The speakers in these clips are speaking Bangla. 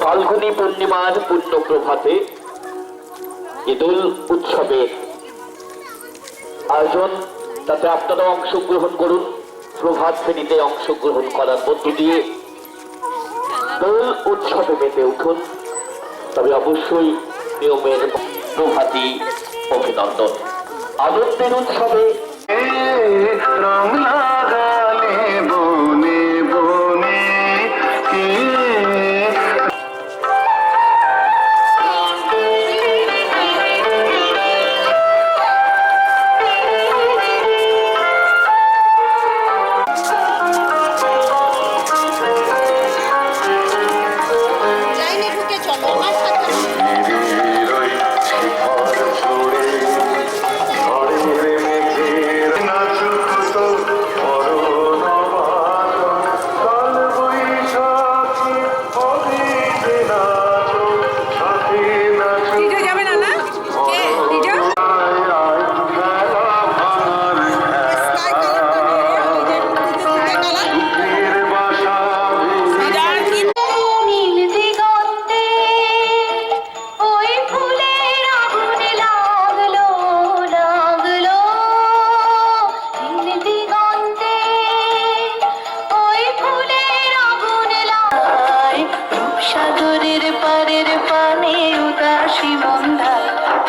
ফাল্গুনী পূর্ণিমার পূর্ণ প্রভাতে ঈদুল উৎসবের আয়োজন, তাতে আপনারা অংশগ্রহণ করুন। প্রভাত ফেরিতে অংশগ্রহণ করার মধ্য দিয়ে দোল উৎসবে মেতে উঠুন। তবে অবশ্যই নিয়মের প্রভাতী অভিনন্দন। আনন্দের উৎসবে রং লাগালে বনে বনে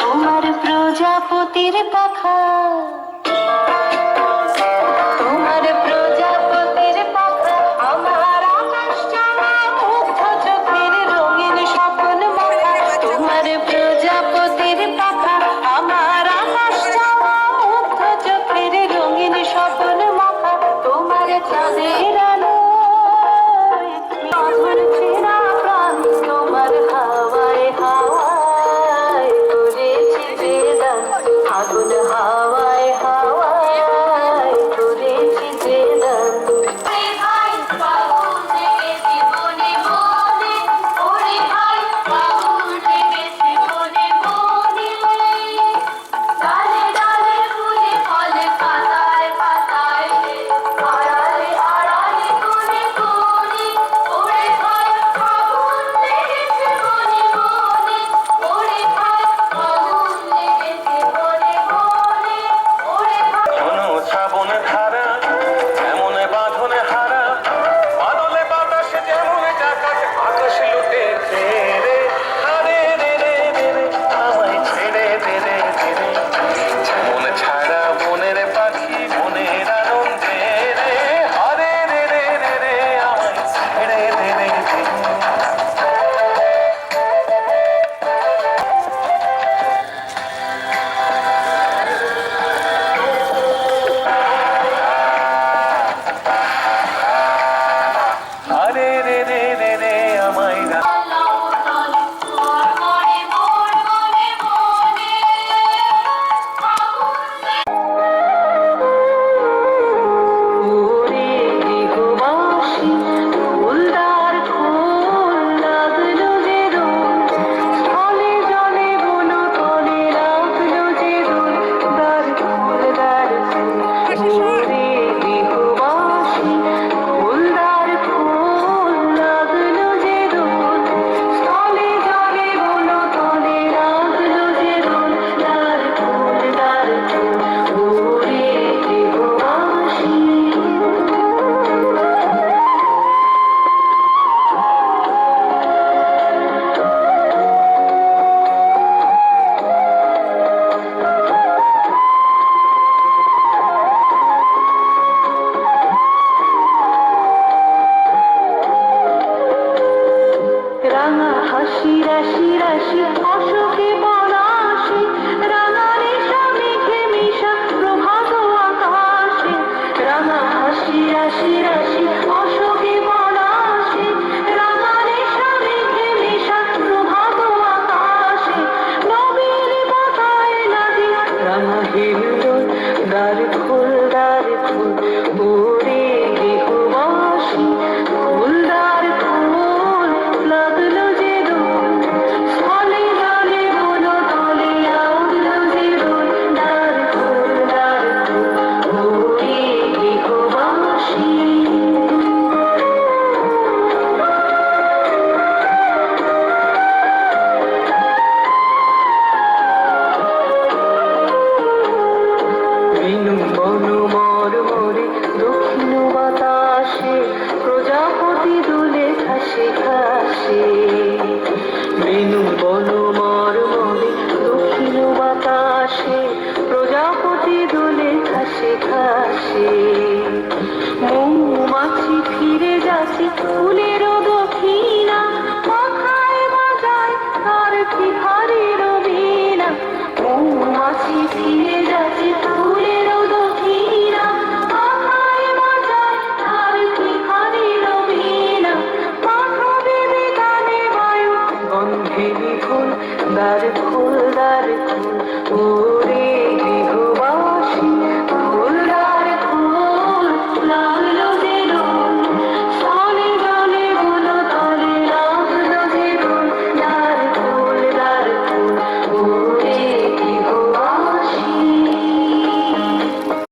তোমার প্রজাপতির পাখা, তোমার প্রজাপতির পাখা, আমার আকাশ চাওয়া মুগ্ধ চোখের রঙিন স্বপ্ন মাখা। তোমার প্রজাপতির পাখা, আমার আকাশ চাওয়া মুগ্ধ চোখের রঙিন স্বপ্ন মাখা। তোমার চাঁদের আলো আমার চেনা প্রাণ, তোমার হাওয়ায় হাওয়ায় করেছি বেদান, আগুন হাওয়ায় হাওয়ায় করেছি বেদান। রাঙা হাসি রাশি রাশি অশোকে পলাশি, রাঙা রেশা মেঘে মিশা প্রভাত আকাশে। রাঙা হাসি রাশি রাশি অশোকে পলাশি, রাঙা রেশা মেঘে মিশা প্রভাত আকাশে। নবীন পাতায় লাগে রাঙা হিন্দোল, দ্বার খোল দ্বার খোল ওরে গৃহবাসী, ফুলদার ফুল লাগলো যে দোল, স্থলে ভাসে বেনু বনমার মনে দক্ষিণ বাতাসে প্রজাপতি দোলে ঘাসে ঘাসে মৌমাছি ফিরে যাচ্ছে ফুলের দক্ষিণা মাথায় বাজায় তার ভিখারির বীণা মৌমাছি ফিরে যাচ্ছে ফুলের দক্ষিণা মাথায় বাজায় তার ভিখারির বীণা পাখা দেবে গানে বায়ু গন্ধে নিখুন দ্বার